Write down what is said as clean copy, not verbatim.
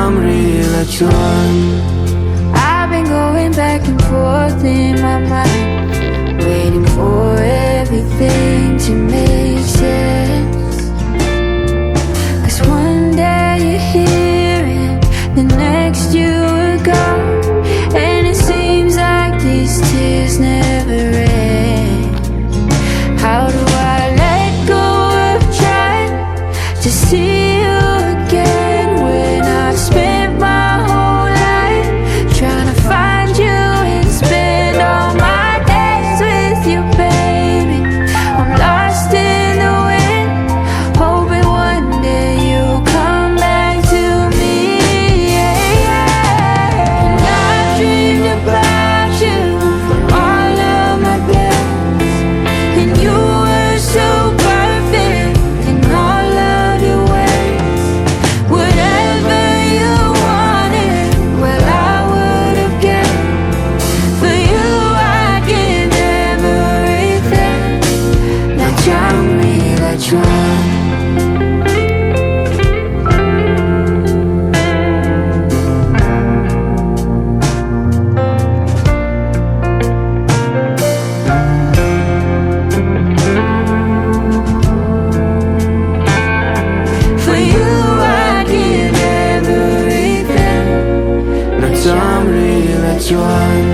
jamri la chuan. I've been going back and forth in my mind, waiting for everything to make sense. 'Cause one day you're here and the next you were gone, and it seems like these tears never end. How do I let go of trying to see you again when I've spent my whole life trying to find you and spend all my days with you, baby? I'm lost in the wind, hoping one day you'll come back to me. And I've dreamed about you for all of my days, and you were so perfect in all of your ways. Whatever you wanted, well, I would have given. For you I'd give everything. La jamri la chuan. For you I'd give everything. La jamri la chuan.